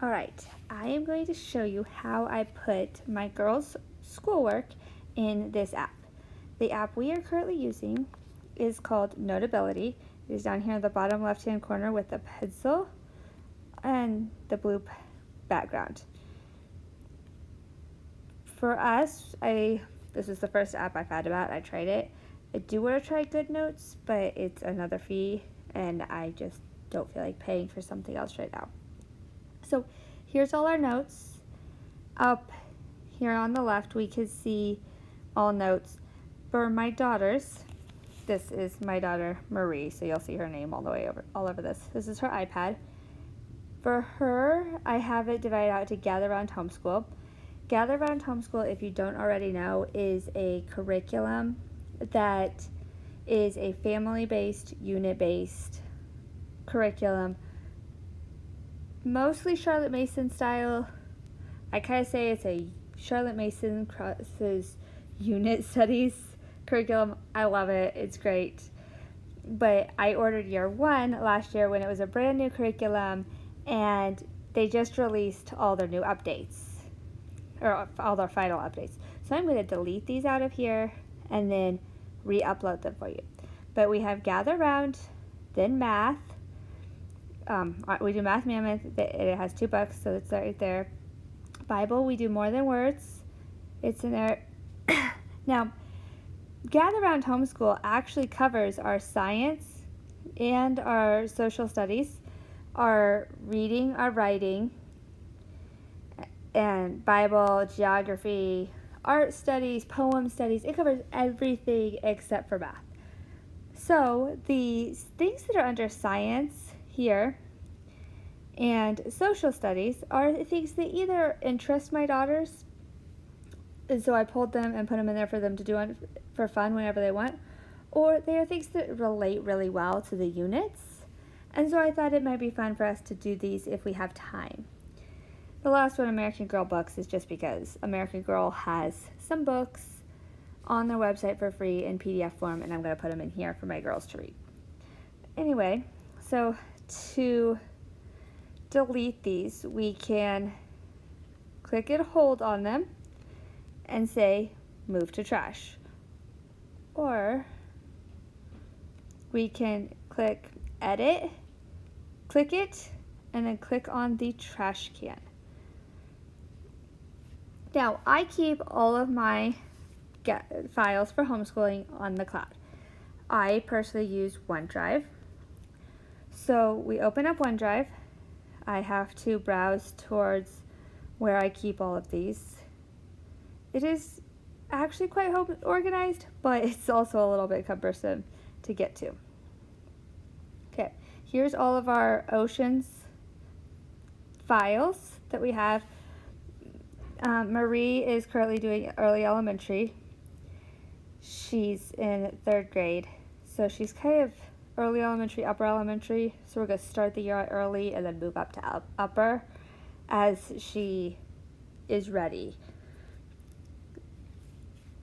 Alright, I am going to show you how I put my girls' schoolwork in this app. The app we are currently using is called Notability. It is down here in the bottom left-hand corner with the pencil and the blue background. For us, this is the first app I found about. I tried it. I do want to try GoodNotes, but it's another fee, and I just don't feel like paying for something else right now. So here's all our notes. Up here on the left, we can see all notes. For my daughters, this is my daughter Marie, so you'll see her name all over this. This is her iPad. For her, I have it divided out to Gather Round Homeschool. Gather Round Homeschool, if you don't already know, is a curriculum that is a family-based, unit-based curriculum, mostly Charlotte Mason style. I kind of say it's a Charlotte Mason crosses unit studies curriculum. I love it. It's great. But I ordered year one last year when it was a brand new curriculum, and they just released all their new updates, or all their final updates. So I'm going to delete these out of here and then re-upload them for you. But we have Gather Round, then Math. We do Math Mammoth. It has 2 books, so it's right there. Bible, we do More Than Words. It's in there. Now, Gather Round Homeschool actually covers our science and our social studies, our reading, our writing, and Bible, geography, art studies, poem studies. It covers everything except for math. So the things that are under science here and social studies are things that either interest my daughters, and so I pulled them and put them in there for them to do for fun whenever they want, or they are things that relate really well to the units, and so I thought it might be fun for us to do these if we have time. The last one, American Girl Books, is just because American Girl has some books on their website for free in PDF form, and I'm going to put them in here for my girls to read. Anyway, so to delete these, we can click and hold on them and say move to trash, or we can click edit, click it, and then click on the trash can. Now, I keep all of my files for homeschooling on the cloud. I personally use OneDrive. So we open up OneDrive. I have to browse towards where I keep all of these. It is actually quite organized, but it's also a little bit cumbersome to get to. Okay, here's all of our oceans files that we have. Marie is currently doing early elementary. She's in 3rd grade, so she's kind of early elementary, upper elementary, so we're going to start the year out early and then move up to upper as she is ready.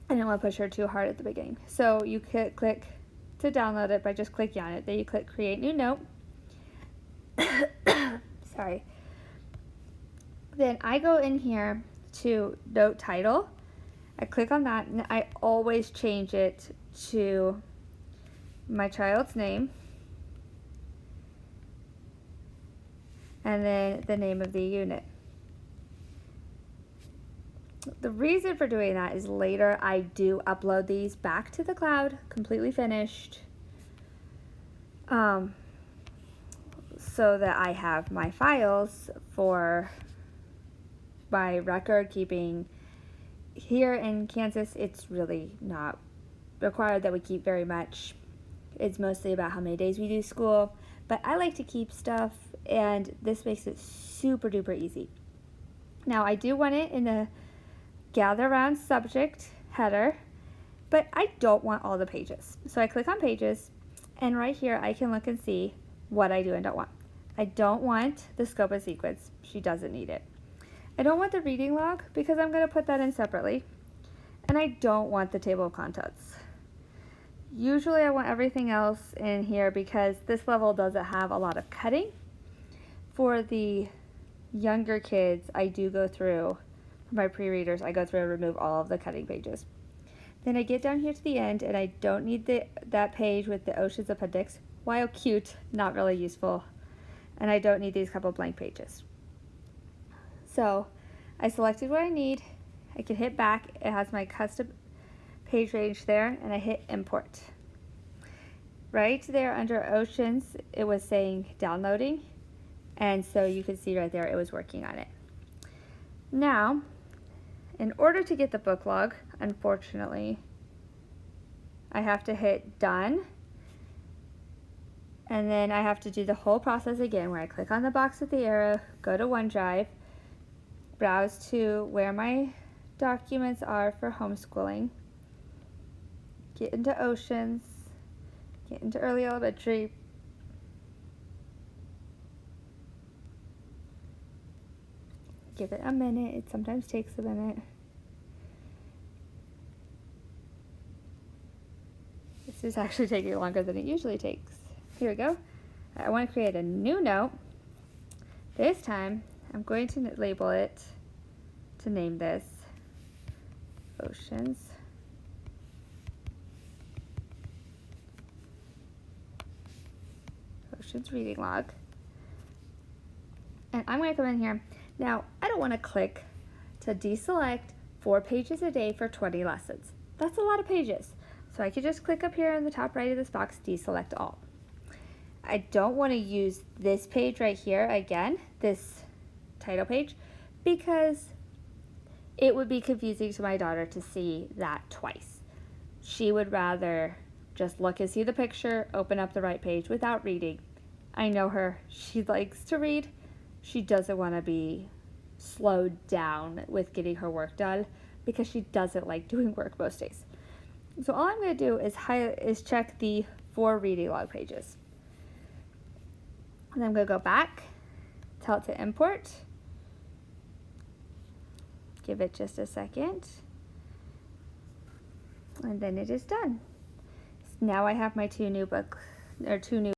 I didn't want to push her too hard at the beginning. So you could click to download it by just clicking on it. Then you click Create New Note. Sorry. Then I go in here to Note Title. I click on that, and I always change it to my child's name and then the name of the unit. The reason for doing that is later I do upload these back to the cloud, completely finished, so that I have my files for my record keeping. Here in Kansas, it's really not required that we keep very much. It's mostly about how many days we do school, but I like to keep stuff, and this makes it super duper easy. Now, I do want it in the Gather Round subject header, but I don't want all the pages. So I click on pages, and right here I can look and see what I do and don't want. I don't want the scope and sequence. She doesn't need it. I don't want the reading log because I'm going to put that in separately. And I don't want the table of contents. Usually I want everything else in here because this level doesn't have a lot of cutting. For the younger kids, I do go through, for my pre-readers, I go through and remove all of the cutting pages. Then I get down here to the end, and I don't need that page with the Oceans Appendix. While cute, not really useful. And I don't need these couple blank pages. So I selected what I need. I can hit back. It has my custom page range there, and I hit import. Right there under Oceans, it was saying downloading, and so you can see right there it was working on it. Now, in order to get the book log, unfortunately, I have to hit done, and then I have to do the whole process again where I click on the box with the arrow, go to OneDrive, browse to where my documents are for homeschooling, get into Oceans, get into early elementary, give it a minute. It sometimes takes a minute. This is actually taking longer than it usually takes. Here we go. I want to create a new note. This time, I'm going to label it, to name this, Oceans. Oceans reading log. And I'm going to come in here. Now, I don't want to click to deselect 4 pages a day for 20 lessons. That's a lot of pages. So I could just click up here in the top right of this box, deselect all. I don't want to use this page right here again, this title page, because it would be confusing to my daughter to see that twice. She would rather just look and see the picture, open up the right page without reading. I know her. She likes to read. She doesn't want to be slowed down with getting her work done because she doesn't like doing work most days. So all I'm going to do is check the 4 reading log pages. And I'm going to go back, tell it to import, give it just a second, and then it is done. Now I have my 2 new